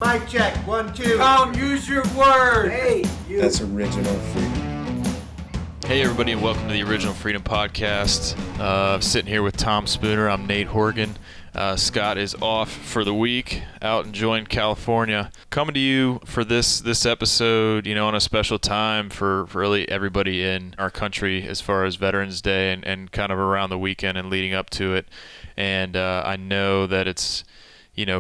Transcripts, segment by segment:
Mic check, 1, 2. Tom, use your word. Hey, you. That's Original Freedom. Hey everybody, and welcome to the Original Freedom Podcast. Sitting here with Tom Spooner. I'm Nate Horgan. Scott is off for the week, out enjoying California. Coming to you for this episode, on a special time for really everybody in our country as far as Veterans Day and kind of around the weekend and leading up to it. And I know that it's,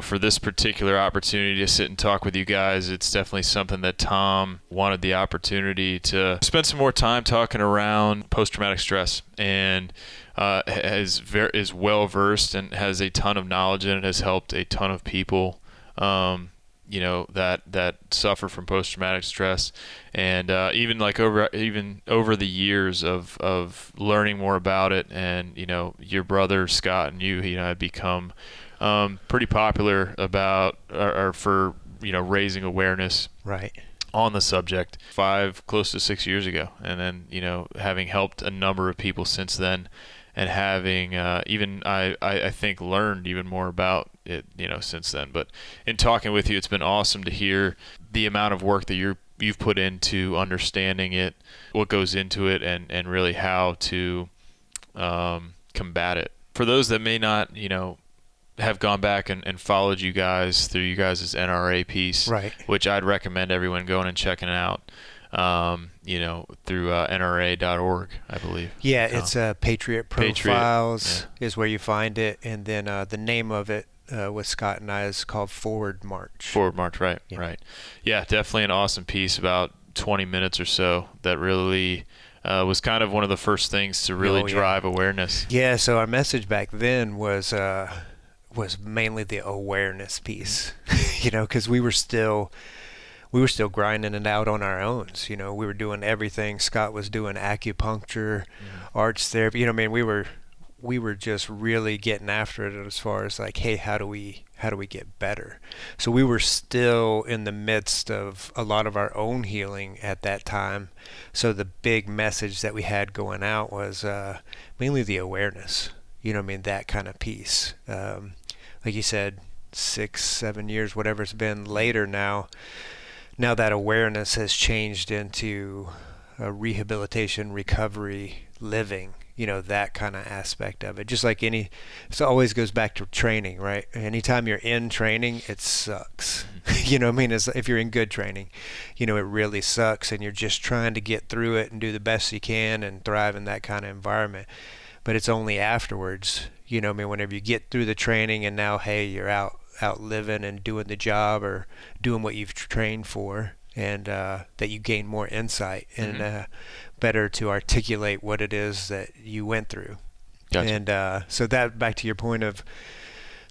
for this particular opportunity to sit and talk with you guys, it's definitely something that Tom wanted the opportunity to spend some more time talking around post-traumatic stress, and is well versed and has a ton of knowledge in it, has helped a ton of people, that suffer from post-traumatic stress, and even over the years of learning more about it, and your brother Scott and you have become pretty popular for raising awareness on the subject close to 6 years ago, and then having helped a number of people since then, and having I think learned even more about it since then. But in talking with you, it's been awesome to hear the amount of work that you've put into understanding it, what goes into it, and really how to combat it. For those that may not have gone back and followed you guys through you guys' NRA piece, right, which I'd recommend everyone going and checking out, through NRA.org, I believe. Yeah, it's Patriot Profiles is where you find it, and then the name of it with Scott and I is called Forward March. Forward March, right, yeah. Right. Yeah, definitely an awesome piece, about 20 minutes or so, that really was kind of one of the first things to really drive awareness. Yeah, so our message back then was mainly the awareness piece, because we were still grinding it out on our own. We were doing everything. Scott was doing acupuncture, arts therapy. We were just really getting after it as far as like, hey, how do we get better? So we were still in the midst of a lot of our own healing at that time. So the big message that we had going out was mainly the awareness. That kind of piece. Like you said, 6-7 years, whatever it's been later now that awareness has changed into rehabilitation, recovery, living, that kind of aspect of it. Just like it always goes back to training, right? Anytime you're in training, it sucks. If you're in good training, it really sucks, and you're just trying to get through it and do the best you can and thrive in that kind of environment. But it's only afterwards, whenever you get through the training and now, hey, you're out living and doing the job or doing what you've trained for, and that you gain more insight and better to articulate what it is that you went through. Gotcha. And so that, back to your point of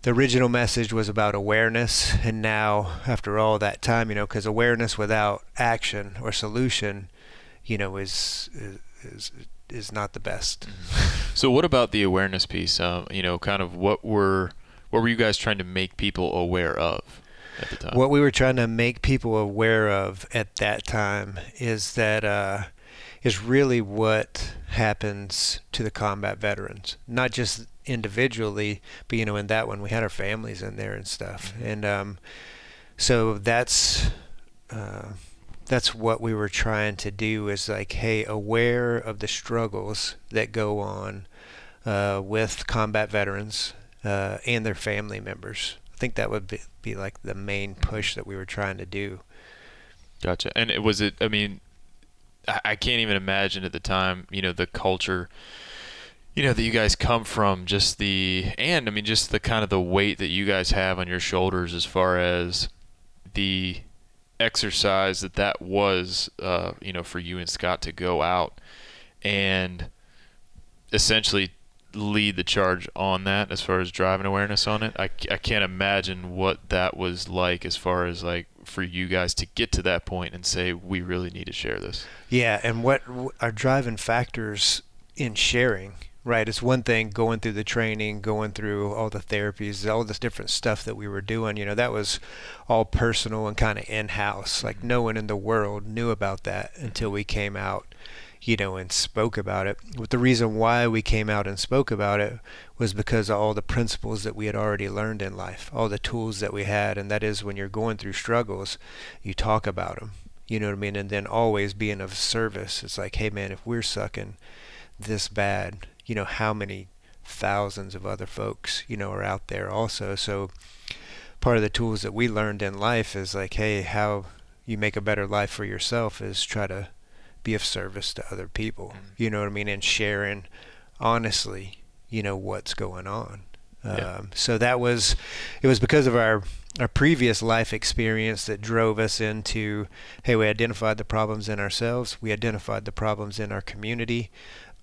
the original message was about awareness, and now after all that time, because awareness without action or solution, is not the best. So what about the awareness piece? Kind of what were you guys trying to make people aware of at the time? What we were trying to make people aware of at that time is that is really what happens to the combat veterans, not just individually, but in that one we had our families in there and stuff, and so that's what we were trying to do, is like, hey, aware of the struggles that go on with combat veterans and their family members. I think that would be like the main push that we were trying to do. Gotcha. And I can't even imagine at the time, the culture, that you guys come from, just the kind of the weight that you guys have on your shoulders as far as the exercise that was, for you and Scott to go out and essentially lead the charge on that as far as driving awareness on it. I can't imagine what that was like as far as like for you guys to get to that point and say, we really need to share this. Yeah, and what are driving factors in sharing, right? It's one thing going through the training, going through all the therapies, all this different stuff that we were doing, that was all personal and kind of in-house. Like no one in the world knew about that until we came out, and spoke about it. But the reason why we came out and spoke about it was because of all the principles that we had already learned in life, all the tools that we had. And that is, when you're going through struggles, you talk about them. You know what I mean? And then always being of service. It's like, hey man, if we're sucking this bad, how many thousands of other folks, are out there also. So part of the tools that we learned in life is like, hey, how you make a better life for yourself is try to be of service to other people. You know what I mean? And sharing honestly, what's going on. So it was because of our previous life experience that drove us into, hey, we identified the problems in ourselves, we identified the problems in our community,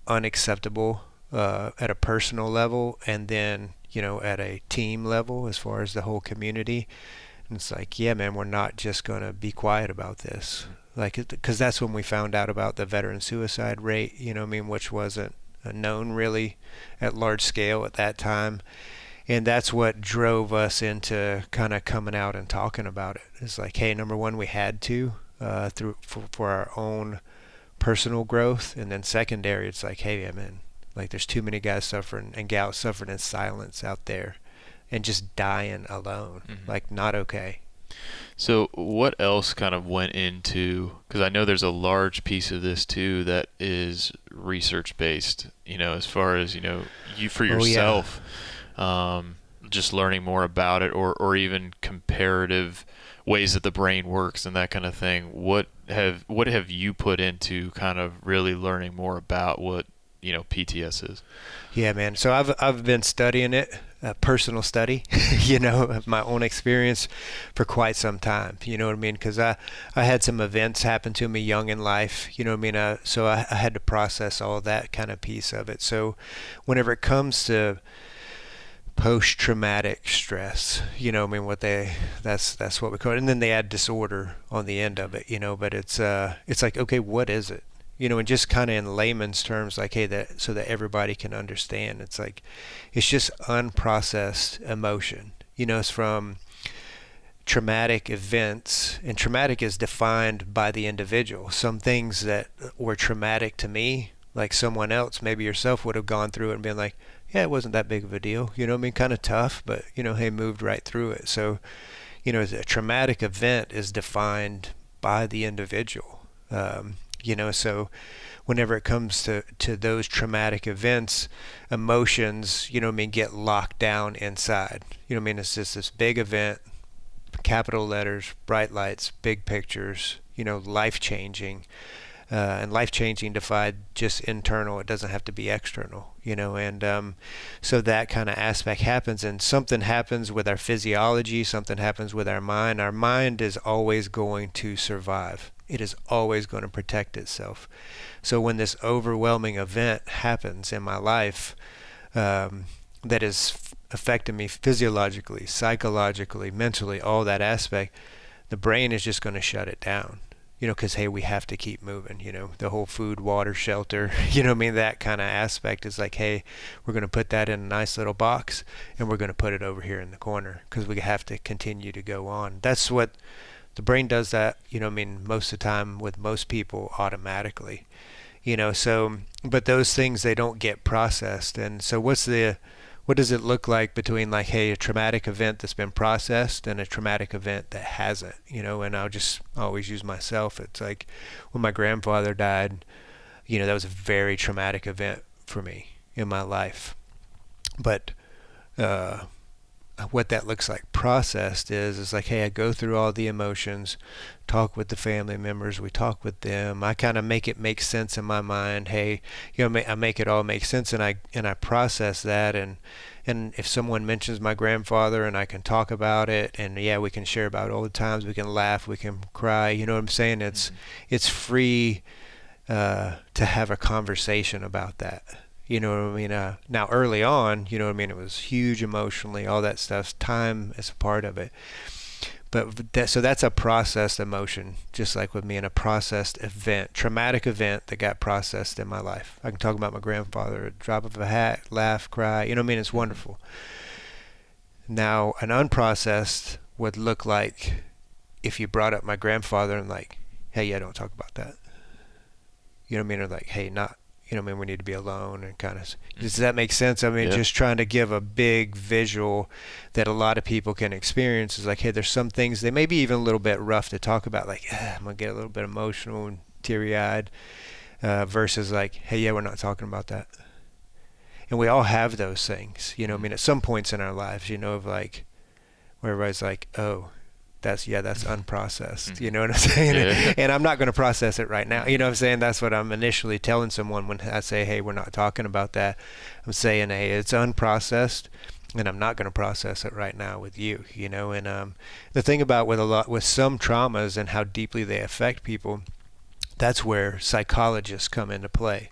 unacceptable at a personal level, and then at a team level as far as the whole community. And it's like, yeah man, we're not just going to be quiet about this, because that's when we found out about the veteran suicide rate, which wasn't known really at large scale at that time. And that's what drove us into kind of coming out and talking about it. It's like, hey, number one, we had to for our own personal growth, and then secondary, it's like, hey, man, like there's too many guys suffering and gals suffering in silence out there, and just dying alone. Like, not okay. So what else kind of went into, because I know there's a large piece of this too that is research based, as far as, you for yourself, just learning more about it, or even comparative ways that the brain works and that kind of thing. What have you put into kind of really learning more about what, PTS is? Yeah, man. So I've been studying it, personal study, of my own experience for quite some time. You know what I mean? Because I had some events happen to me young in life. You know what I mean? So I had to process all that kind of piece of it. So whenever it comes to post-traumatic stress, that's what we call it. And then they add disorder on the end of it, but it's like, okay, what is it? And just kind of in layman's terms, like, hey, so that everybody can understand. It's like, it's just unprocessed emotion. It's from traumatic events, and traumatic is defined by the individual. Some things that were traumatic to me, like someone else, maybe yourself, would have gone through it and been like, yeah, it wasn't that big of a deal. Kind of tough, but, hey, moved right through it. So, a traumatic event is defined by the individual. So whenever it comes to those traumatic events, emotions, get locked down inside. It's just this big event, capital letters, bright lights, big pictures, life-changing. And life-changing defined just internal. It doesn't have to be external, and so that kind of aspect happens, and something happens with our physiology, something happens with our mind. Our mind is always going to survive. It is always going to protect itself. So when this overwhelming event happens in my life, that is affecting me physiologically, psychologically, mentally, all that aspect, the brain is just going to shut it down. Because, hey, we have to keep moving, the whole food, water, shelter, that kind of aspect is like, hey, we're going to put that in a nice little box, and we're going to put it over here in the corner because we have to continue to go on. That's what the brain does, that, most of the time with most people automatically, so, but those things, they don't get processed. And so what does it look like between, like, hey, a traumatic event that's been processed and a traumatic event that hasn't, and I'll just always use myself. It's like when my grandfather died, that was a very traumatic event for me in my life. But what that looks like processed is like, hey, I go through all the emotions, talk with the family members, we talk with them, I kind of make it make sense in my mind. Hey, I make it all make sense, and I process that, and if someone mentions my grandfather, and I can talk about it, and yeah, we can share about old times, we can laugh, we can cry, you know what I'm saying? It's free to have a conversation about that. You know what I mean? Now, early on, it was huge emotionally, all that stuff. Time is a part of it. But so that's a processed emotion, just like with me, in a processed event, traumatic event that got processed in my life. I can talk about my grandfather, a drop of a hat, laugh, cry. It's wonderful. Now, an unprocessed would look like if you brought up my grandfather and like, hey, yeah, don't talk about that. You know what I mean? Or like, hey, not, you know what I mean, we need to be alone and kind of, does that make sense? I mean, Yeah. just trying to give a big visual that a lot of people can experience is like, hey, there's some things, they may be even a little bit rough to talk about, like, I'm going to get a little bit emotional and teary-eyed, versus like, hey, yeah, we're not talking about that. And we all have those things, you know what I mean, at some points in our lives, you know, of like, where everybody's like, oh, that's unprocessed. You know what I'm saying? Yeah. And I'm not going to process it right now. You know what I'm saying? That's what I'm initially telling someone when I say, hey, we're not talking about that. I'm saying, hey, it's unprocessed, and I'm not going to process it right now with you. You know, and the thing about with some traumas and how deeply they affect people, that's where psychologists come into play.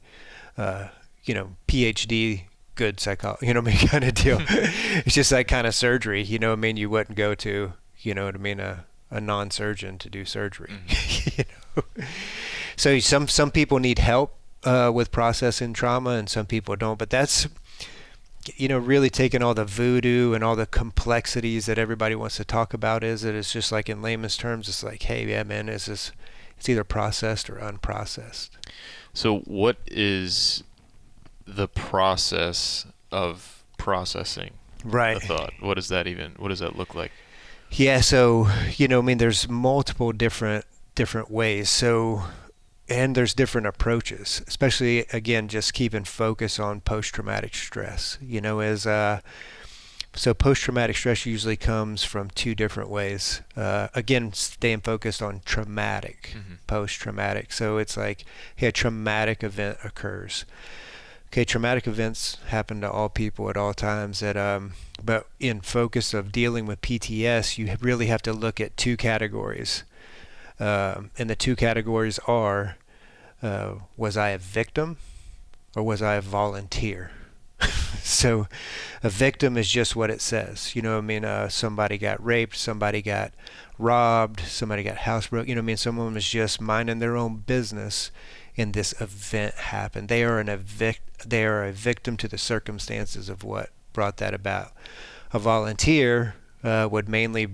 You know, PhD, good psychology, you know what I mean, kind of deal. It's just like kind of surgery, you know what I mean? You wouldn't go to, you know what I mean, a non-surgeon to do surgery. You know? So some people need help with processing trauma, and some people don't. But that's, you know, really taking all the voodoo and all the complexities that everybody wants to talk about. It's just like, in layman's terms, it's like, hey, yeah, man, it's either processed or unprocessed. So what is the process of processing Right. a thought? What does that look like? Yeah, so, you know, I mean, there's multiple different ways. So, and there's different approaches, especially, again, just keeping focus on post-traumatic stress, you know, so post-traumatic stress usually comes from two different ways. Again, staying focused on traumatic, post-traumatic. So it's like, hey, a traumatic event occurs. Okay, traumatic events happen to all people at all times. But in focus of dealing with PTS, you really have to look at two categories. And the two categories are, was I a victim or was I a volunteer? So a victim is just what it says. You know what I mean? Somebody got raped, somebody got robbed, somebody got housebroken. You know what I mean? Someone was just minding their own business, and this event happened. They are a victim to the circumstances of what brought that about. A volunteer would mainly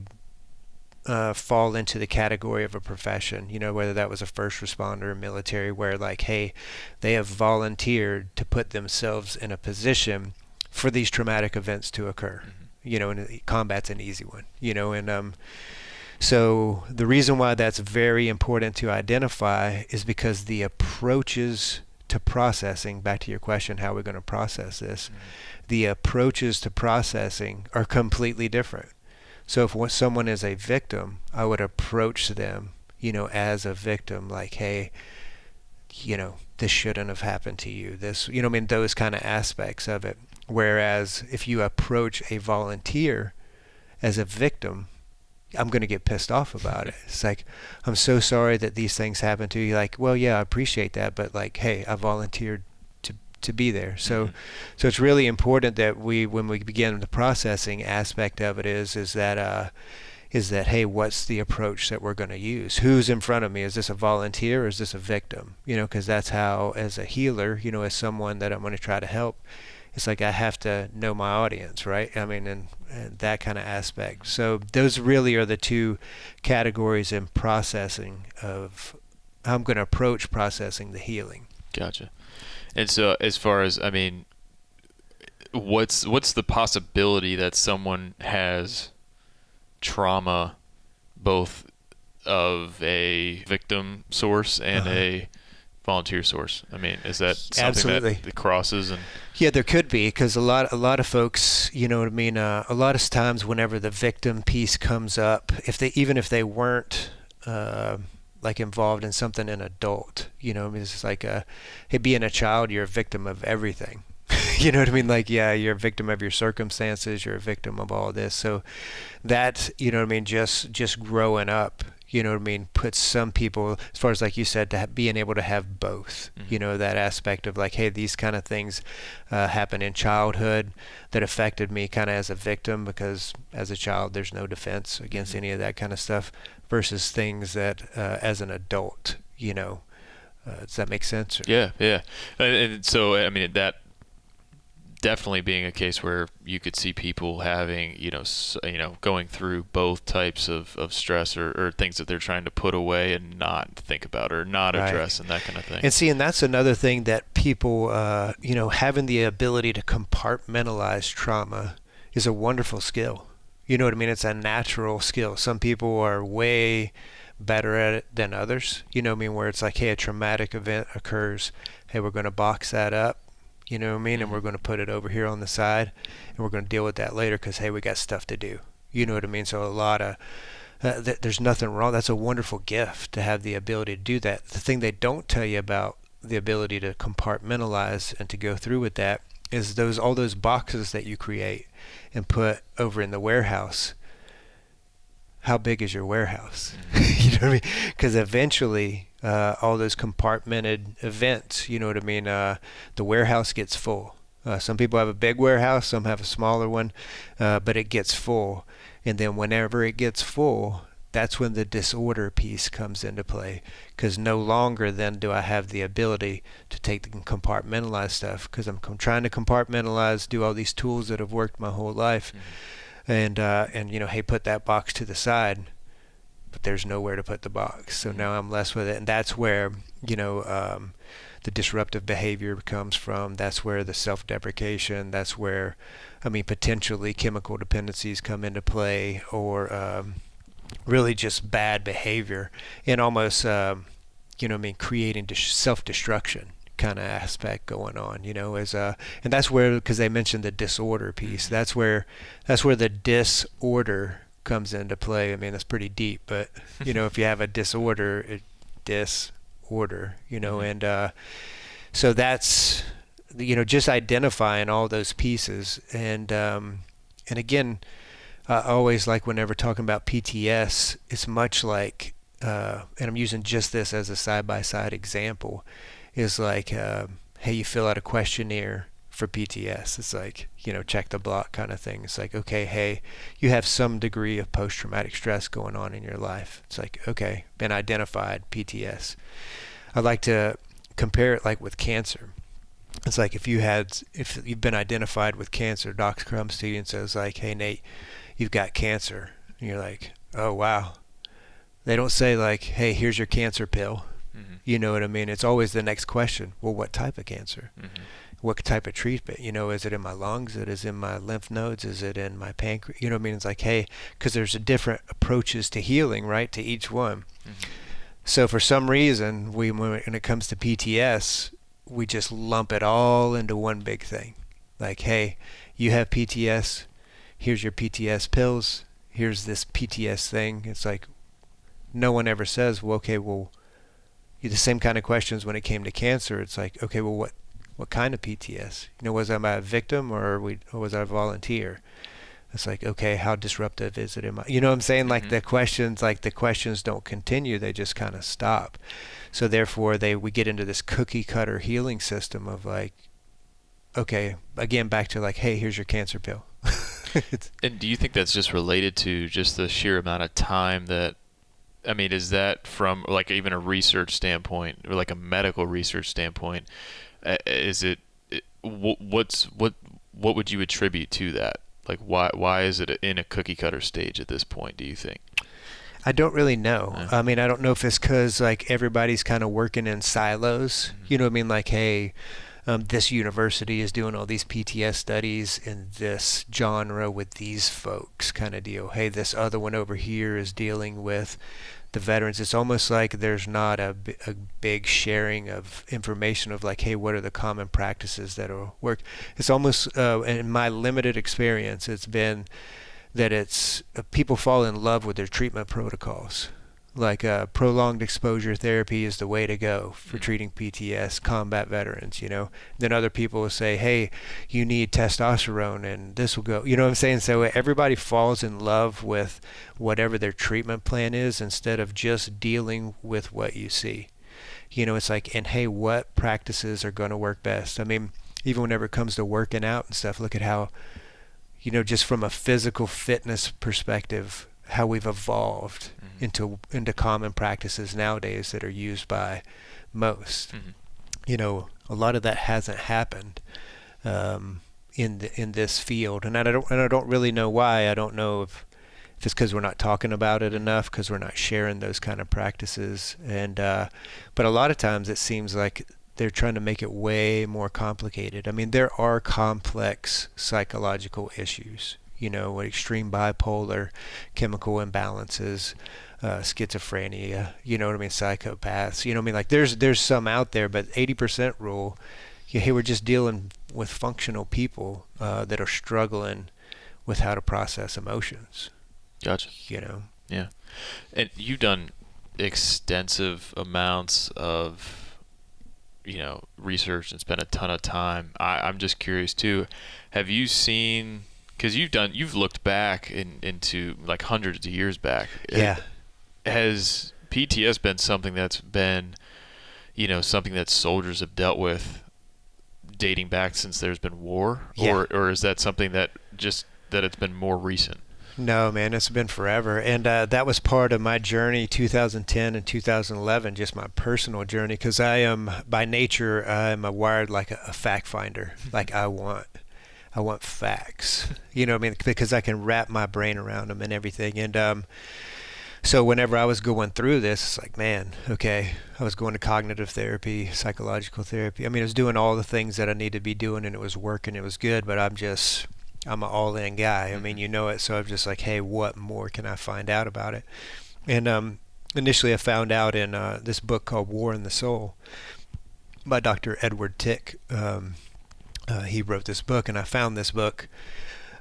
fall into the category of a profession, you know, whether that was a first responder or military, where like, hey, they have volunteered to put themselves in a position for these traumatic events to occur. You know, and combat's an easy one, you know, and so the reason why that's very important to identify is because the approaches to processing, back to your question, how we're going to process this, the approaches to processing are completely different. So if someone is a victim, I would approach them, you know, as a victim, like, hey, you know, this shouldn't have happened to you. This, you know, I mean, those kind of aspects of it. Whereas if you approach a volunteer as a victim, I'm going to get pissed off about it. It's like, I'm so sorry that these things happen to you. Like, well, yeah, I appreciate that, but like, hey, I volunteered to be there. So it's really important that when we begin the processing aspect of it is that hey, what's the approach that we're going to use? Who's in front of me? Is this a volunteer or is this a victim? You know, because that's how, as a healer, you know, as someone that I'm going to try to help, it's like I have to know my audience, right? I mean, and that kind of aspect. So those really are the two categories in processing of how I'm going to approach processing the healing. Gotcha. And so, as far as, I mean, what's the possibility that someone has trauma, both of a victim source and a volunteer source? I mean, is that something Absolutely. that crosses? And Yeah, there could be, because a lot of folks, you know what I mean. A lot of times, whenever the victim piece comes up, even if they weren't like involved in something an adult, you know, I mean, it's just like, hey, being a child, you're a victim of everything. You know what I mean? Like, yeah, you're a victim of your circumstances. You're a victim of all this. So that, you know what I mean, just growing up, you know what I mean, puts some people, as far as like you said, to being able to have both, you know, that aspect of like, hey, these kind of things happen in childhood that affected me kind of as a victim, because as a child, there's no defense against any of that kind of stuff, versus things that as an adult, you know, does that make sense? yeah. And so, I mean, that definitely being a case where you could see people having, going through both types of stress or things that they're trying to put away and not think about or not Right. address and that kind of thing. And see, and that's another thing that people, having the ability to compartmentalize trauma is a wonderful skill. You know what I mean? It's a natural skill. Some people are way better at it than others. You know what I mean? Where it's like, hey, a traumatic event occurs. Hey, we're going to box that up. You know what I mean? And we're going to put it over here on the side, and we're going to deal with that later because, hey, we got stuff to do. You know what I mean? So a lot of, there's nothing wrong. That's a wonderful gift to have the ability to do that. The thing they don't tell you about the ability to compartmentalize and to go through with that is all those boxes that you create and put over in the warehouse. How big is your warehouse? You know what I mean? Because eventually, all those compartmented events, you know what I mean? The warehouse gets full. Some people have a big warehouse, some have a smaller one, but it gets full. And then whenever it gets full, that's when the disorder piece comes into play. Because no longer then do I have the ability to take the compartmentalized stuff, because I'm trying to compartmentalize, do all these tools that have worked my whole life. And hey, put that box to the side, but there's nowhere to put the box. So now I'm less with it. And that's where, the disruptive behavior comes from. That's where the self-deprecation, that's where, potentially chemical dependencies come into play, or really just bad behavior and almost, creating self-destruction kind of aspect going on, and that's where, because they mentioned the disorder piece, that's where the disorder comes into play. That's pretty deep, but if you have a disorder, and so that's, just identifying all those pieces. And again, I always like, whenever talking about PTS, it's much like, and I'm using just this as a side-by-side example, is like, hey, you fill out a questionnaire for PTS. It's like, check the block kind of thing. It's like, okay, hey, you have some degree of post-traumatic stress going on in your life. It's like, okay, been identified, PTS. I like to compare it like with cancer. It's like, if you've been identified with cancer, doc comes to you and says like, hey, Nate, you've got cancer. And you're like, oh, wow. They don't say like, hey, here's your cancer pill. You know what I mean? It's always the next question. Well, what type of cancer? What type of treatment? Is it in my lungs? Is it in my lymph nodes? Is it in my pancreas? You know what I mean? It's like, hey, because there's different approaches to healing, right, to each one. So for some reason, when it comes to PTS, we just lump it all into one big thing. Like, hey, you have PTS. Here's your PTS pills. Here's this PTS thing. It's like, no one ever says, well, okay, well, the same kind of questions when it came to cancer. It's like, okay, well, what kind of PTS? Was I a victim or was I a volunteer? It's like, okay, how disruptive is it in my, you know what I'm saying? Like the questions don't continue, they just kind of stop. So therefore we get into this cookie cutter healing system of like, okay, again, back to like, hey, here's your cancer pill. And do you think that's just related to just the sheer amount of time that, is that from like even a research standpoint or like a medical research standpoint, what would you attribute to that? Like, why is it in a cookie cutter stage at this point, do you think? I don't really know. I don't know if it's because like everybody's kind of working in silos. You know what I mean? Like, hey, this university is doing all these PTS studies in this genre with these folks kind of deal. Hey, this other one over here is dealing with the veterans. It's almost like there's not a big sharing of information of like, hey, what are the common practices that will work? It's almost, in my limited experience, it's been that it's people fall in love with their treatment protocols. Like prolonged exposure therapy is the way to go for treating PTS combat veterans, Then other people will say, hey, you need testosterone and this will go, you know what I'm saying? So everybody falls in love with whatever their treatment plan is instead of just dealing with what you see. It's like, and hey, what practices are going to work best? Even whenever it comes to working out and stuff, look at how, just from a physical fitness perspective, how we've evolved into common practices nowadays that are used by most. A lot of that hasn't happened in this field, and I don't really know why. I don't know if it's because we're not talking about it enough, because we're not sharing those kind of practices, and but a lot of times it seems like they're trying to make it way more complicated. I mean, there are complex psychological issues, you know, extreme bipolar, chemical imbalances, schizophrenia, you know what I mean, psychopaths, you know what I mean, like there's some out there, but 80% rule, hey, we're just dealing with functional people that are struggling with how to process emotions. Gotcha. You know. Yeah. And you've done extensive amounts of, research and spent a ton of time. I'm just curious too. Have you seen? Because you've looked back into like hundreds of years back. Yeah. Has PTS been something that's been, something that soldiers have dealt with dating back since there's been war? Yeah. Or is that something that it's been more recent? No, man, it's been forever. And that was part of my journey, 2010 and 2011, just my personal journey, because I am, by nature, I'm wired like a fact finder. Like I want facts, you know what I mean? Because I can wrap my brain around them and everything. And so whenever I was going through this, it's like, man, okay, I was going to cognitive therapy, psychological therapy. I mean, I was doing all the things that I needed to be doing, and it was working, it was good, but I'm an all-in guy. I mean, you know it. So I'm just like, hey, what more can I find out about it? And initially I found out in this book called War in the Soul by Dr. Edward Tick. He wrote this book, and I found this book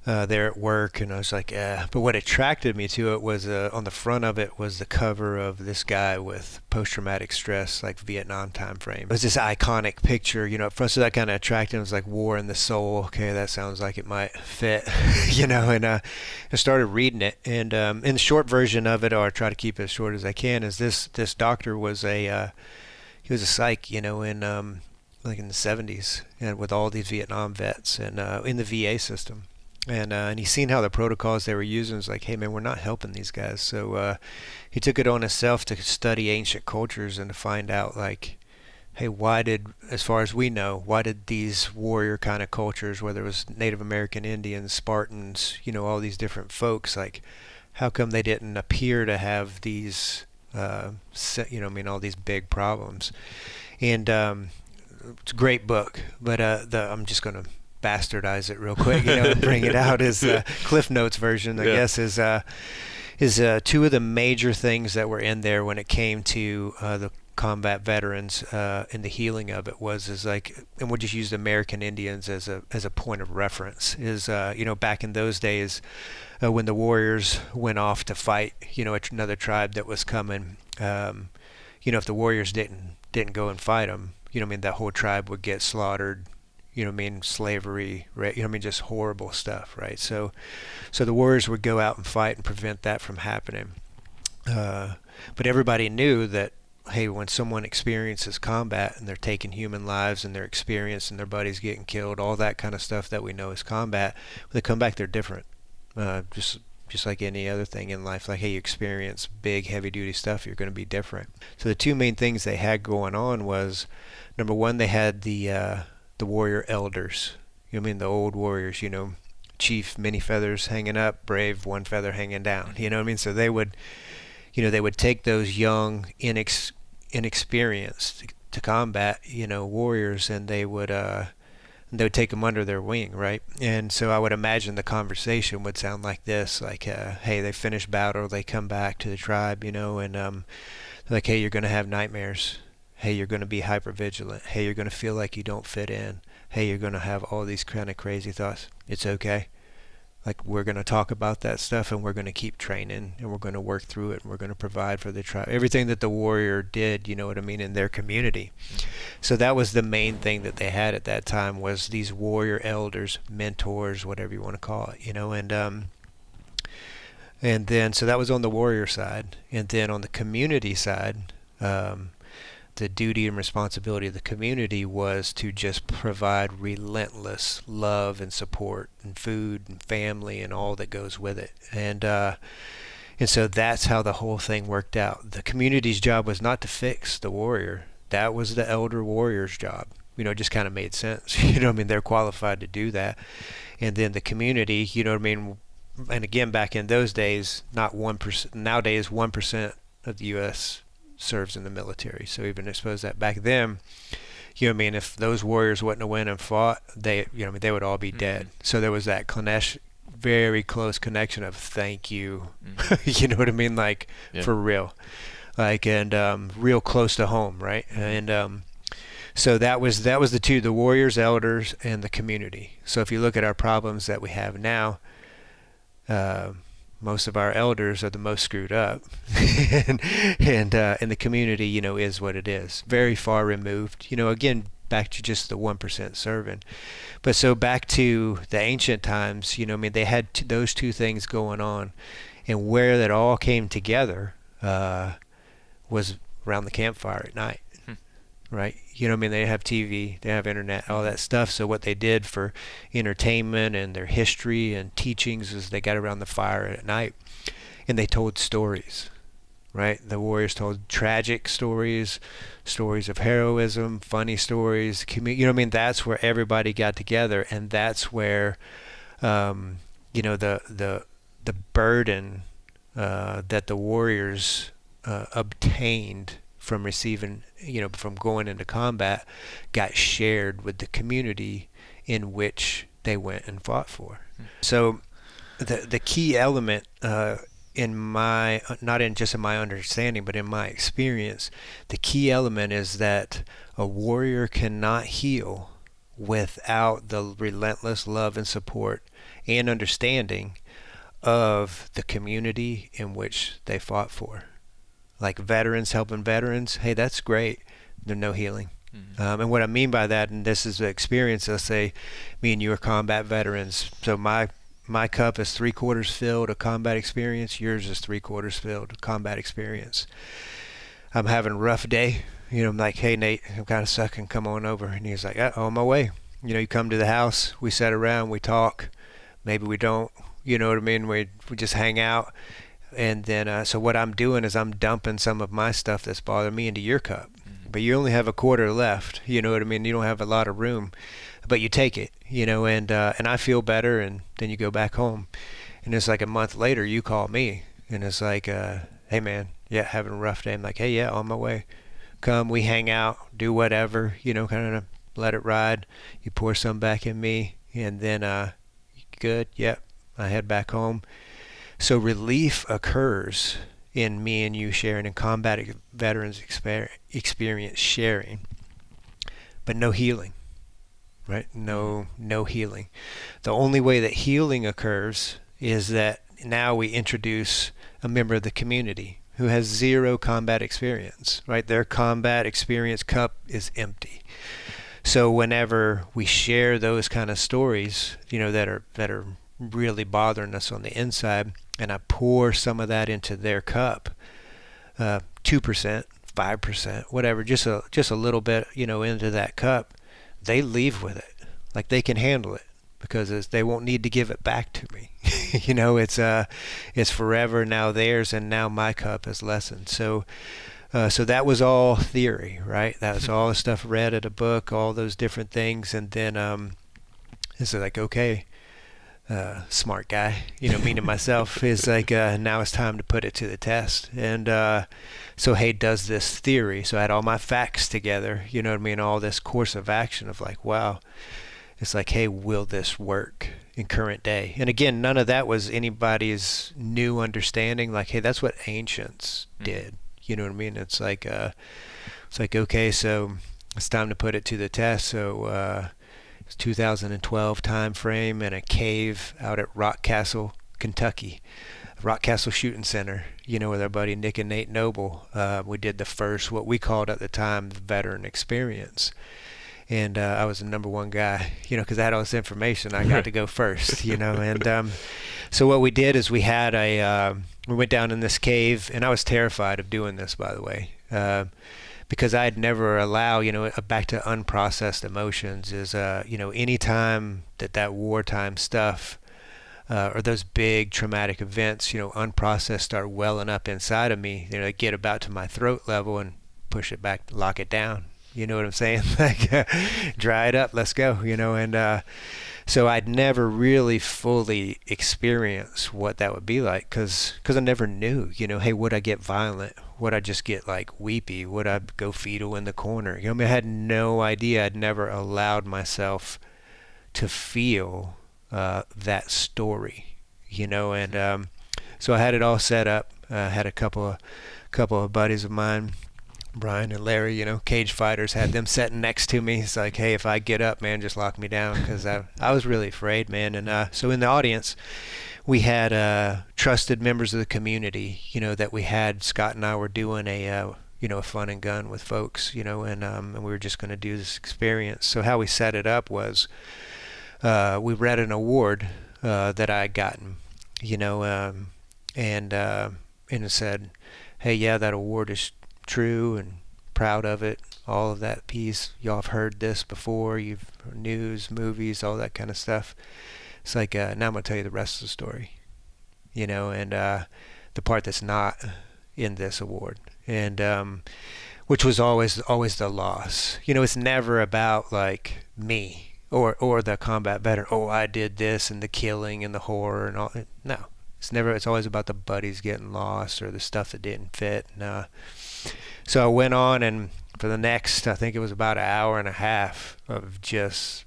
there at work, and I was like, but what attracted me to it was on the front of it was the cover of this guy with post-traumatic stress, like Vietnam time frame. It was this iconic picture, at first, so that kind of attracted me. It was like War in the Soul. Okay, that sounds like it might fit, and I started reading it. And in the short version of it, or I try to keep it as short as I can, is this doctor was he was a psych, in like in the 70s, and with all these Vietnam vets and in the VA system. And he's seen how the protocols they were using was like, hey man, we're not helping these guys. So he took it on himself to study ancient cultures and to find out, like, hey, as far as we know, why did these warrior kind of cultures, whether it was Native American Indians, Spartans, all these different folks, like, how come they didn't appear to have these, all these big problems? And it's a great book, but I'm just going to bastardize it real quick, and bring it out as Cliff Notes version, I guess, is two of the major things that were in there when it came to the combat veterans and the healing of it is like, and we'll just use the American Indians as a point of reference, is back in those days when the warriors went off to fight another tribe that was coming, if the warriors didn't go and fight them, that whole tribe would get slaughtered, slavery, right? Just horrible stuff, right? So the warriors would go out and fight and prevent that from happening. But everybody knew that, hey, when someone experiences combat and they're taking human lives and they're experiencing their buddies getting killed, all that kind of stuff that we know is combat, when they come back, they're different. Just like any other thing in life, like, hey, you experience big, heavy-duty stuff, you're going to be different. So the two main things they had going on was, number one, they had the warrior elders, the old warriors, chief, many feathers hanging up, brave, one feather hanging down, so they would take those young, inexperienced to combat, warriors, and they would take them under their wing, right? And so I would imagine the conversation would sound like this, like, hey, they finish battle, they come back to the tribe, and like, hey, you're going to have nightmares. Hey, you're going to be hypervigilant. Hey, you're going to feel like you don't fit in. Hey, you're going to have all these kind of crazy thoughts. It's okay. Like, we're going to talk about that stuff, and we're going to keep training, and we're going to work through it, and we're going to provide for the tribe. Everything that the warrior did, in their community. So that was the main thing that they had at that time, was these warrior elders, mentors, whatever you want to call it, and then, so that was on the warrior side. And then on the community side, the duty and responsibility of the community was to just provide relentless love and support and food and family and all that goes with it. And so that's how the whole thing worked out. The community's job was not to fix the warrior. That was the elder warrior's job. just kind of made sense. I mean, they're qualified to do that. And then the community, what I mean, and again, back in those days, not 1%. Nowadays, 1% of the U.S. serves in the military. So even suppose that back then, what I mean, if those warriors wouldn't have went and fought, they would all be dead. So there was that very close connection of thank you. You know what I mean? Like, for real. Like, and real close to home, right? And so that was the two, the warriors, elders, and the community. So if you look at our problems that we have now, most of our elders are the most screwed up, and the community, is what it is. Very far removed. Again, back to just the 1% serving. But so back to the ancient times, I mean, they had those two things going on, and where that all came together was around the campfire at night. Right? I mean, they have TV, they have internet, all that stuff. So what they did for entertainment and their history and teachings is they got around the fire at night and they told stories, right? The warriors told tragic stories, stories of heroism, funny stories. What I mean? That's where everybody got together, and that's where, the burden that the warriors obtained from receiving, from going into combat, got shared with the community in which they went and fought for. So the key element in my, not in just in my understanding, but in my experience, the key element is that a warrior cannot heal without the relentless love and support and understanding of the community in which they fought for. Like veterans helping veterans, hey, that's great. There's no healing. And what I mean by that, and this is the experience, let's say me and you are combat veterans. So my cup is 3/4 filled of combat experience. Yours is 3/4 filled of combat experience. I'm having a rough day. I'm like, hey, Nate, I'm kind of sucking. Come on over. And he's like, on my way. You come to the house. We sit around. We talk. Maybe we don't. You know what I mean? We just hang out. And then, so what I'm doing is I'm dumping some of my stuff that's bothering me into your cup. But you only have a quarter left. You know what I mean? You don't have a lot of room, but you take it. And I feel better. And then you go back home, and it's like a month later, you call me, and it's like, hey man, having a rough day. I'm like, hey, on my way. Come, we hang out, do whatever. Kind of let it ride. You pour some back in me, and then good. Yep, I head back home. So relief occurs in me and you sharing, and combat veterans experience sharing, but no healing, right? No healing. The only way that healing occurs is that now we introduce a member of the community who has zero combat experience, right? Their combat experience cup is empty. So whenever we share those kind of stories, that are really bothering us on the inside, and I pour some of that into their cup, 2%, 5%, whatever, just a little bit, into that cup, they leave with it. Like they can handle it because they won't need to give it back to me. It's forever now theirs, and now my cup has lessened. So that was all theory, right? That was all the stuff read at a book, all those different things, and then it's like, okay. Smart guy, meaning myself, is like, now it's time to put it to the test. And so hey, does this theory, so I had all my facts together, all this course of action of like, wow, it's like, hey, will this work in current day? And again, none of that was anybody's new understanding, like, hey, that's what ancients did. You know what I mean? It's like okay, so it's time to put it to the test. So 2012 time frame in a cave out at Rock Castle, Kentucky, Rock Castle Shooting Center, with our buddy Nick and Nate Noble. We did the first, what we called at the time, the veteran experience. And I was the number one guy, because I had all this information. I got to go first, And so what we did is we went down in this cave, and I was terrified of doing this, by the way. Because I'd never allow, back to unprocessed emotions is, any time that wartime stuff or those big traumatic events, unprocessed start welling up inside of me, they get about to my throat level and push it back, lock it down, You know what I'm saying? Like, dry it up, let's go, you know. And so I'd never really fully experienced what that would be like, because I never knew, you know, hey, would I get violent? Would I just get like weepy? Would I go fetal in the corner? You know, I mean, I had no idea. I'd never allowed myself to feel that story, you know. And so I had it all set up. I had a couple of buddies of mine, Brian and Larry, you know, cage fighters, had them sitting next to me. It's like, hey, if I get up, man, just lock me down, because I was really afraid, man. And so in the audience, we had trusted members of the community, you know, that we had. Scott and I were doing a fun and gun with folks, you know, and we were just going to do this experience. So how we set it up was we read an award that I had gotten, you know, and it said, hey, yeah, that award is true and proud of it, all of that piece. Y'all have heard this before. You've news, movies, all that kind of stuff. It's like, now I'm going to tell you the rest of the story, you know, and the part that's not in this award. And which was always the loss. You know, it's never about like me or the combat veteran. Oh, I did this, and the killing and the horror and all. No, it's always about the buddies getting lost or the stuff that didn't fit. And so I went on, and for the next, I think it was about an hour and a half of just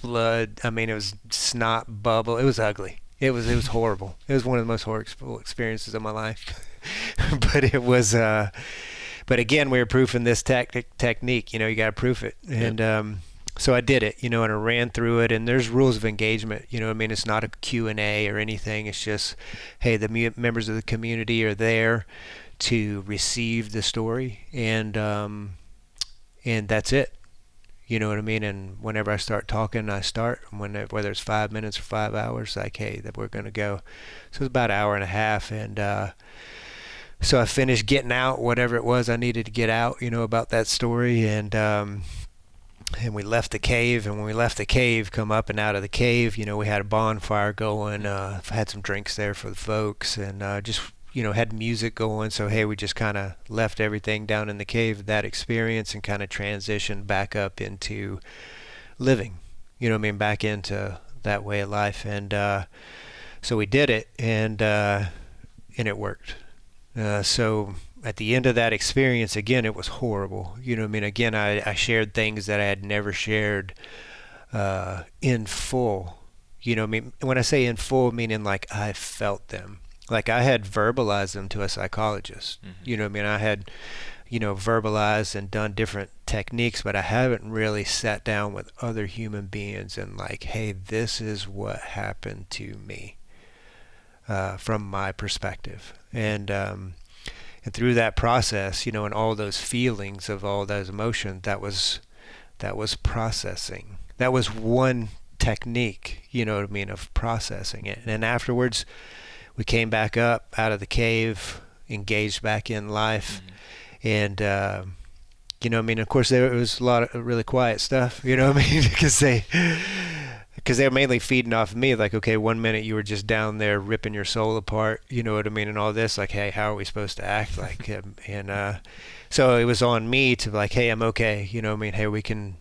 blood. I mean, it was snot bubble. It was ugly. It was horrible. It was one of the most horrible experiences of my life. But it was. But again, we were proofing this technique. You know, you got to proof it. And so I did it. You know, and I ran through it. And there's rules of engagement. You know what I mean? It's not a Q&A or anything. It's just, hey, the members of the community are there to receive the story, and that's it. You know what I mean? And whenever I start talking, I start. Whether it's 5 minutes or 5 hours, like, hey, that we're going to go. So it was about an hour and a half, and so I finished getting out whatever it was I needed to get out, you know, about that story, and we left the cave. And when we left the cave, come up and out of the cave, you know, we had a bonfire going. Had some drinks there for the folks, and just, you know, had music going. So, hey, we just kind of left everything down in the cave, that experience, and kind of transitioned back up into living, you know what I mean, back into that way of life. And so we did it, and it worked. So at the end of that experience, again, it was horrible. You know what I mean? Again, I shared things that I had never shared in full. You know what I mean? When I say in full, meaning like I felt them. Like I had verbalized them to a psychologist. Mm-hmm. You know what I mean? I had, you know, verbalized and done different techniques, but I haven't really sat down with other human beings and like, hey, this is what happened to me from my perspective. And through that process, you know, and all those feelings of all those emotions, that was processing. That was one technique, you know what I mean, of processing it. And then afterwards, we came back up out of the cave, engaged back in life. Mm-hmm. And, you know, I mean, of course, there was a lot of really quiet stuff, you know what I mean? Because they were mainly feeding off of me. Like, okay, 1 minute you were just down there ripping your soul apart, you know what I mean? And all this, like, hey, how are we supposed to act like him? And so it was on me to like, hey, I'm okay. You know what I mean? Hey, we can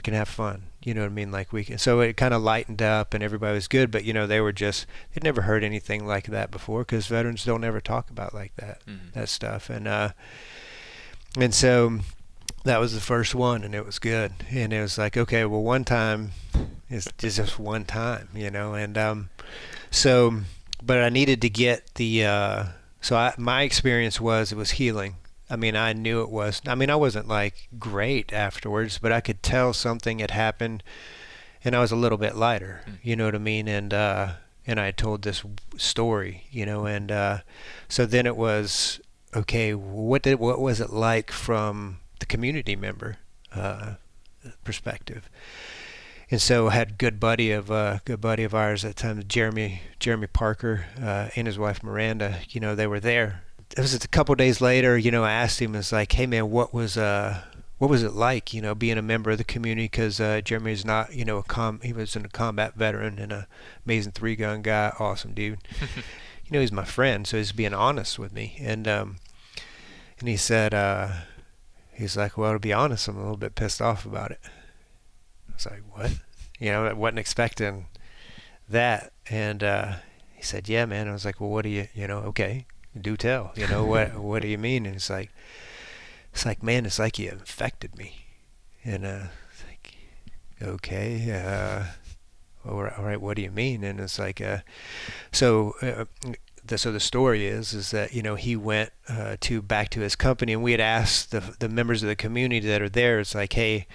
have fun. You know what I mean? Like we can. So it kind of lightened up, and everybody was good. But you know, they'd never heard anything like that before, because veterans don't ever talk about like that, that stuff. And so that was the first one, and it was good. And it was like, okay, well, one time is just one time, you know. And so, but I needed to get the. My experience was it was healing. I mean, I knew it was. I mean, I wasn't like great afterwards, but I could tell something had happened, and I was a little bit lighter. You know what I mean? And I had told this story, you know, and so then it was okay. What was it like from the community member perspective? And so I had a good buddy of ours at the time, Jeremy Parker, and his wife Miranda. You know, they were there. It was a couple of days later, you know, I asked him, it's like, hey man, what was it like, you know, being a member of the community? Because Jeremy is not, you know, he was a combat veteran and an amazing 3-gun guy, awesome dude. You know, he's my friend, so he's being honest with me. And he said, He's like, well, to be honest, I'm a little bit pissed off about it. I was like, what? I wasn't expecting that. And he said, yeah, man. I was like, well, what do you, okay, do tell. What do you mean? And it's like, man, it's like you infected me. And it's like, okay, all right, what do you mean? And it's like, so the story is that he went back to his company, and we had asked the members of the community that are there. It's like, hey,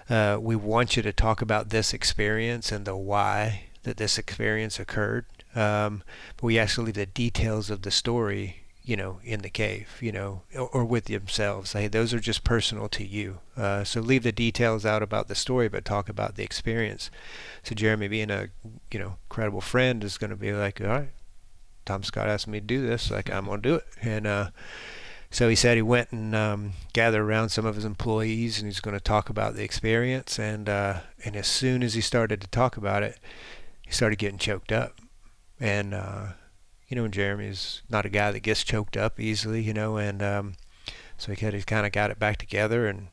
we want you to talk about this experience and the why that this experience occurred. But we actually leave the details of the story, in the cave, or with themselves. Hey, those are just personal to you. So leave the details out about the story, but talk about the experience. So Jeremy, being a, credible friend, is going to be like, all right, Tom Scott asked me to do this, like, I'm going to do it. And so he said he went and gathered around some of his employees, and he's going to talk about the experience. And as soon as he started to talk about it, he started getting choked up. And Jeremy's not a guy that gets choked up easily, and so he kind of got it back together and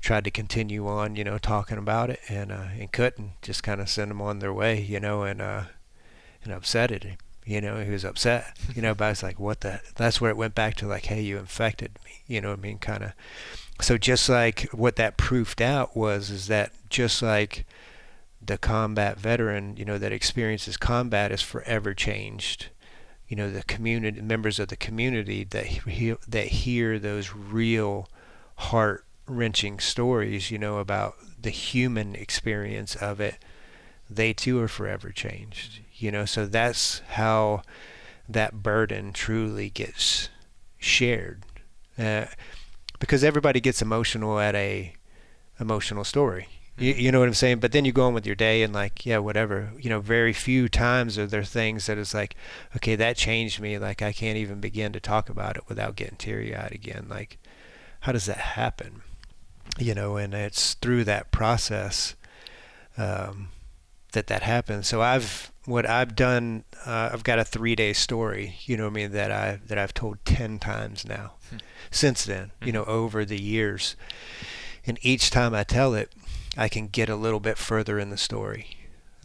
tried to continue on, talking about it, and couldn't, just kind of send them on their way, and upset at him. He was upset, but I was like, that's where it went back to, like, hey, you infected me, kind of. So just like what that proved out is that just like the combat veteran, that experiences combat is forever changed. The community, members of the community that hear those real heart-wrenching stories, about the human experience of it, they too are forever changed. So that's how that burden truly gets shared, because everybody gets emotional at a emotional story. You know what I'm saying? But then you go on with your day and, like, yeah, whatever. Very few times are there things that is like, okay, that changed me. Like, I can't even begin to talk about it without getting teary-eyed again. Like, how does that happen? And it's through that process that happens. So what I've done, I've got a 3-day story, that I've told 10 times now since then, over the years. And each time I tell it, I can get a little bit further in the story.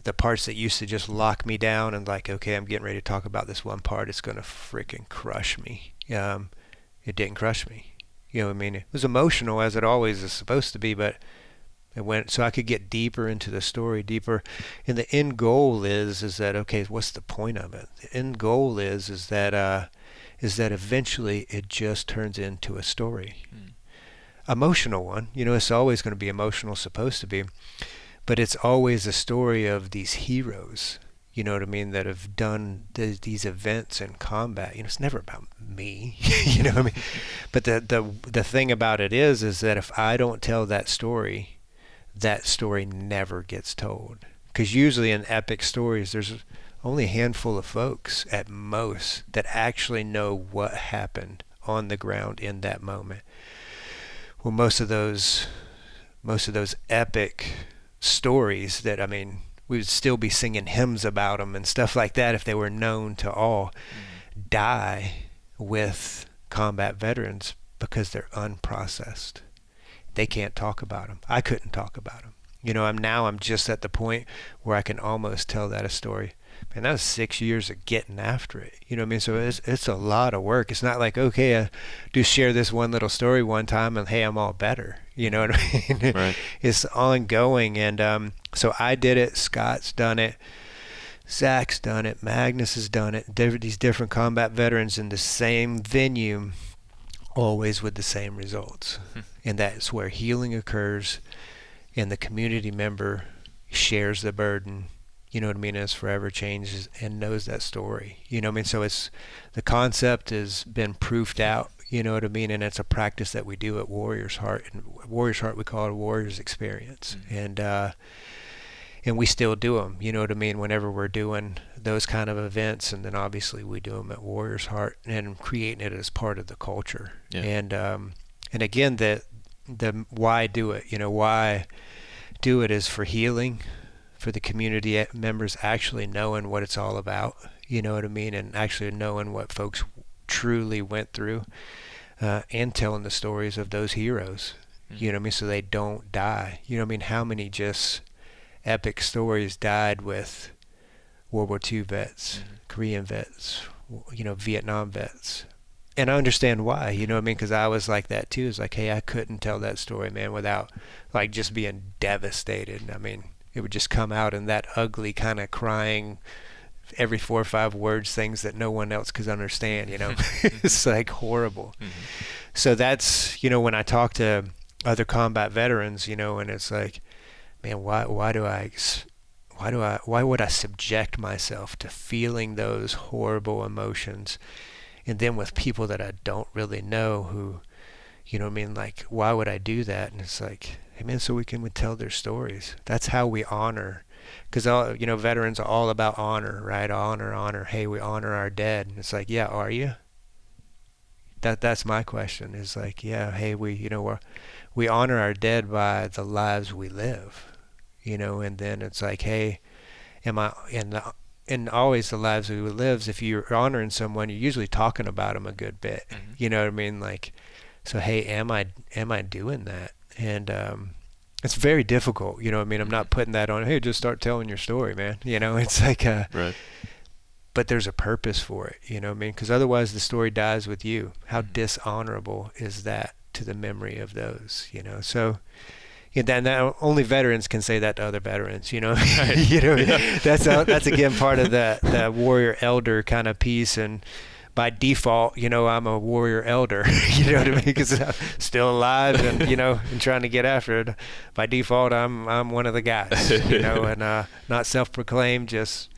The parts that used to just lock me down and, like, okay, I'm getting ready to talk about this one part, it's going to freaking crush me. It didn't crush me. It was emotional, as it always is supposed to be, but it went, so I could get deeper into the story, deeper. And the end goal is that, okay, what's the point of it? The end goal is that eventually it just turns into a story. Emotional one, it's always going to be emotional, supposed to be, but it's always a story of these heroes, that have done these events in combat. It's never about me, But the thing about it is that if I don't tell that story never gets told. Because usually in epic stories, there's only a handful of folks at most that actually know what happened on the ground in that moment. Well, most of those epic stories that, we would still be singing hymns about them and stuff like that if they were known to all, die with combat veterans because they're unprocessed. They can't talk about them. I couldn't talk about them. I'm just at the point where I can almost tell that a story. Man, that was 6 years of getting after it. So it's a lot of work. It's not like, okay, I do share this one little story one time and, hey, I'm all better. You know what I mean? Right. It's ongoing. And so I did it. Scott's done it. Zach's done it. Magnus has done it. These different combat veterans in the same venue, always with the same results. And that's where healing occurs, and the community member shares the burden, is forever changed and knows that story. So it's, the concept has been proofed out, and it's a practice that we do at Warrior's Heart. And Warrior's Heart, we call it a Warrior's Experience. And we still do them, whenever we're doing those kind of events. And then obviously we do them at Warrior's Heart and creating it as part of the culture. Yeah. And again, the why do it, why do it is for healing, for the community members actually knowing what it's all about, and actually knowing what folks truly went through. and telling the stories of those heroes. You know what I mean? So they don't die. You know what I mean? How many just epic stories died with World War II vets, Korean vets, Vietnam vets. And I understand why, you know what I mean? Because I was like that too. It's like, hey, I couldn't tell that story, man, without like just being devastated. I mean, it would just come out in that ugly kind of crying every 4 or 5 words, things that no one else could understand, you know. It's like horrible. So that's, when I talk to other combat veterans, and it's like, man, why would I subject myself to feeling those horrible emotions? And then with people that I don't really know who, like, why would I do that? And it's like, hey man, so we can tell their stories. That's how we honor. Because, veterans are all about honor, right? Honor. Hey, we honor our dead. And it's like, yeah, are you? That's my question, is like, yeah, hey, we honor our dead by the lives we live, and then it's like, hey, am I, and always the lives we live, if you're honoring someone, you're usually talking about them a good bit. You know what I mean? Like, so hey, am I doing that? And it's very difficult. You know what I mean? I'm not putting that on, hey, just start telling your story, man. It's like right. But there's a purpose for it. You know what I mean? Because otherwise the story dies with you. How dishonorable is that to the memory of those? So. Then only veterans can say that to other veterans, Right. Yeah. That's again part of the warrior elder kind of piece, and by default, I'm a warrior elder, you know what I mean? Because I'm still alive and and trying to get after it. By default, I'm one of the guys, and not self-proclaimed, just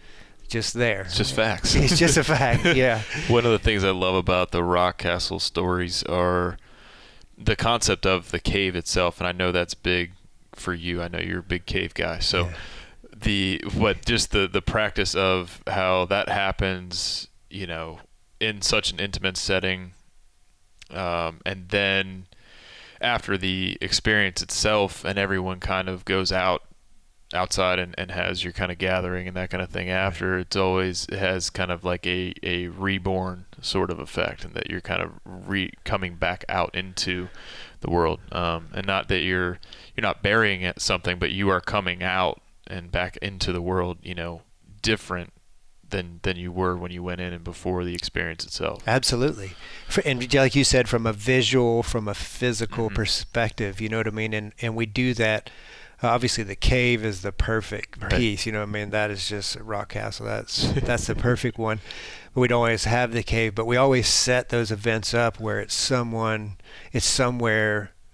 there. It's just facts. It's just a fact, yeah. One of the things I love about the Rockcastle stories are the concept of the cave itself, and I know that's big for you. I know you're a big cave guy. So the practice of how that happens, in such an intimate setting, and then after the experience itself and everyone kind of goes outside and has your kind of gathering and that kind of thing after, it has kind of like a reborn sort of effect, and that you're kind of coming back out into the world, and not that you're not burying something, but you are coming out and back into the world, different than you were when you went in and before the experience itself. Absolutely. And like you said, from a visual, from a physical perspective, you know what I mean? And we do that. Obviously, the cave is the perfect piece. You know what I mean? That is just Rockcastle. That's the perfect one. But we don't always have the cave, but we always set those events up where it's somewhere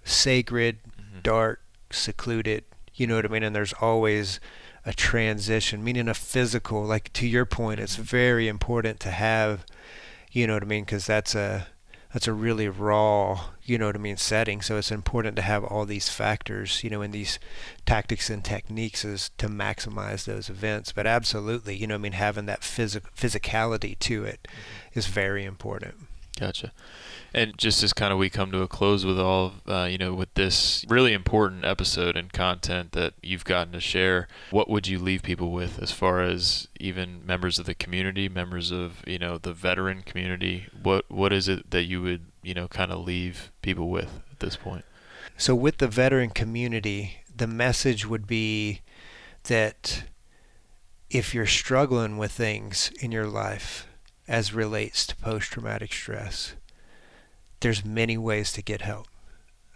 sacred, dark, secluded. You know what I mean? And there's always a transition, meaning a physical. Like, to your point, it's very important to have, you know what I mean? Because that's a really raw, you know what I mean, setting. So it's important to have all these factors, in these tactics and techniques is to maximize those events. But absolutely, you know what I mean, having that physicality to it is very important. Gotcha. And just as kind of we come to a close with all, with this really important episode and content that you've gotten to share, what would you leave people with as far as even members of the community, members of, the veteran community? What is it that you would, kind of leave people with at this point? So with the veteran community, the message would be that if you're struggling with things in your life as relates to post-traumatic stress, there's many ways to get help.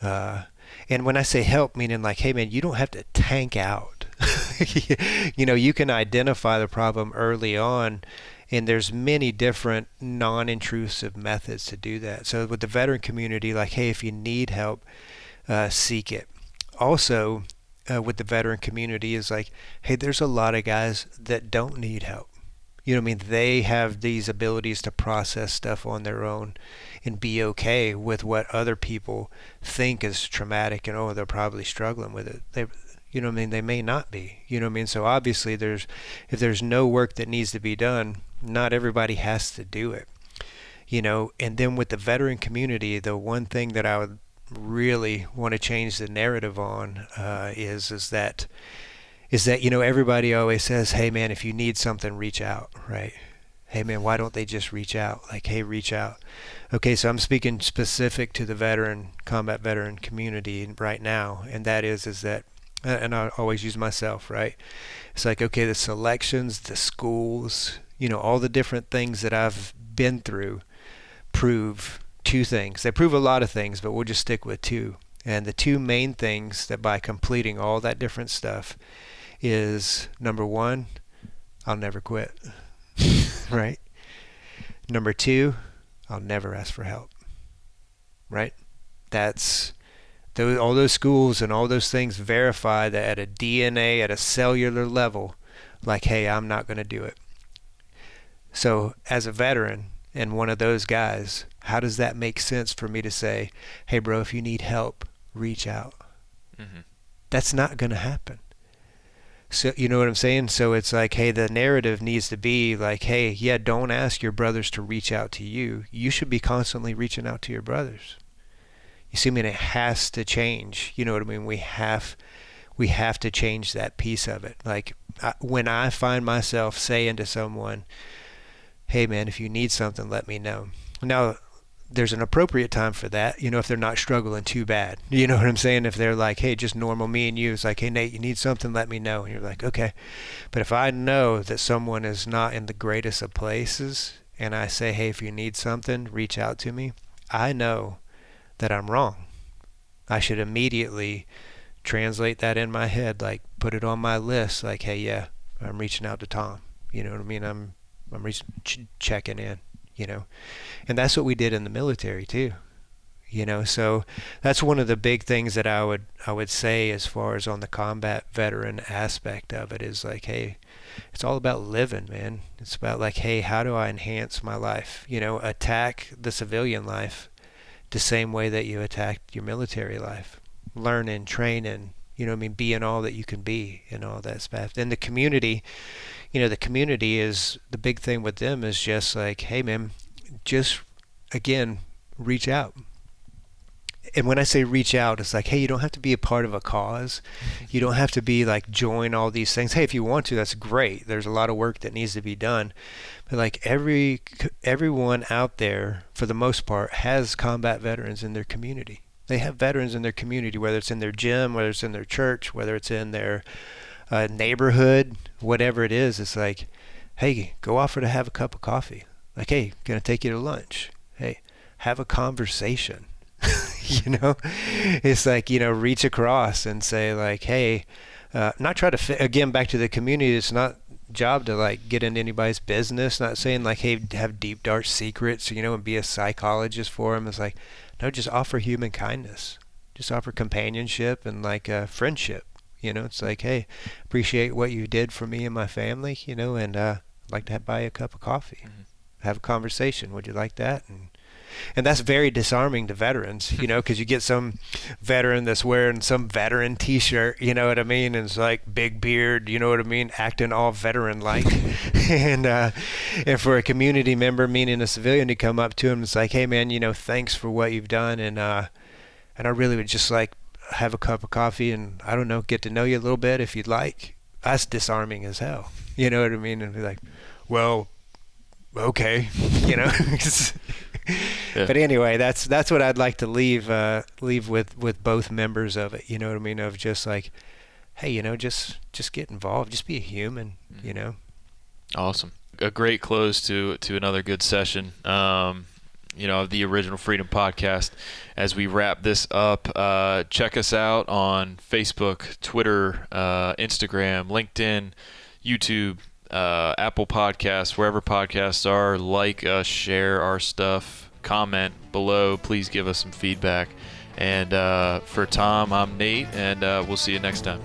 And when I say help, meaning like, hey man, you don't have to tank out. You can identify the problem early on, and there's many different non-intrusive methods to do that. So with the veteran community, like, hey, if you need help, seek it. Also, with the veteran community is like, hey, there's a lot of guys that don't need help. You know what I mean? They have these abilities to process stuff on their own and be okay with what other people think is traumatic, and they're probably struggling with it. You know what I mean? They may not be. You know what I mean? So obviously if there's no work that needs to be done, not everybody has to do it. And then with the veteran community, the one thing that I would really want to change the narrative on is that everybody always says, hey man, if you need something, reach out, right? Hey man, why don't they just reach out? Like, hey, reach out. Okay, so I'm speaking specific to the combat veteran community right now, and that is that, and I always use myself, right? It's like, okay, the selections, the schools, all the different things that I've been through prove two things. They prove a lot of things, but we'll just stick with two. And the two main things that by completing all that different stuff is, number one, I'll never quit. Right? Number two, I'll never ask for help. Right? That's all those schools and all those things verify that at a DNA, at a cellular level, like, hey, I'm not going to do it. So as a veteran and one of those guys, how does that make sense for me to say, hey, bro, if you need help, reach out? Mm-hmm. That's not going to happen. So you know what I'm saying? So it's like, hey, the narrative needs to be like, hey, yeah, don't ask your brothers to reach out to you. You should be constantly reaching out to your brothers. You see, I mean, it has to change. You know what I mean? We have to change that piece of it. Like when I find myself saying to someone, hey man, if you need something, let me know. Now, there's an appropriate time for that, if they're not struggling too bad. You know what I'm saying? If they're like, hey, just normal me and you, it's like, hey, Nate, you need something, let me know. And you're like, okay. But if I know that someone is not in the greatest of places and I say, hey, if you need something, reach out to me, I know that I'm wrong. I should immediately translate that in my head, like put it on my list, like, hey, yeah, I'm reaching out to Tom. You know what I mean? I'm checking in. And that's what we did in the military too, so that's one of the big things that I would say as far as on the combat veteran aspect of it is like, hey, it's all about living, man. It's about like, hey, how do I enhance my life? Attack the civilian life the same way that you attacked your military life, learning, training, being all that you can be and all that stuff. And the community, the community is the big thing with them is just like, hey man, just again, reach out. And when I say reach out, it's like, hey, you don't have to be a part of a cause. You don't have to be like join all these things. Hey, if you want to, that's great. There's a lot of work that needs to be done. But like everyone out there, for the most part, has combat veterans in their community. They have veterans in their community, whether it's in their gym, whether it's in their church, whether it's in their neighborhood, whatever it is. It's like, hey, go offer to have a cup of coffee. Like, hey, gonna take you to lunch. Hey, have a conversation. It's like, reach across and say like, hey, not try to fit, again, back to the community. It's not job to like get into anybody's business. Not saying like, hey, have deep dark secrets, and be a psychologist for them. It's like, no, just offer human kindness. Just offer companionship and like friendship. It's like, hey, appreciate what you did for me and my family, and I'd like to buy you a cup of coffee. Mm-hmm. Have a conversation. Would you like that? And that's very disarming to veterans, because you get some veteran that's wearing some veteran T-shirt, you know what I mean? And it's like big beard, you know what I mean? Acting all veteran-like. and for a community member, meaning a civilian, to come up to him, it's like, hey man, thanks for what you've done. And I really would just like have a cup of coffee and, I don't know, get to know you a little bit if you'd like. That's disarming as hell. You know what I mean? And be like, well, okay, Yeah. But anyway, that's what I'd like to leave with both members of it. You know what I mean? Of just like, hey, just get involved. Just be a human. Awesome. A great close to another good session. Of the Original Freedom Podcast. As we wrap this up, check us out on Facebook, Twitter, Instagram, LinkedIn, YouTube, Apple Podcasts, wherever podcasts are. Like us, share our stuff, comment below. Please give us some feedback. And for Tom, I'm Nate, and we'll see you next time.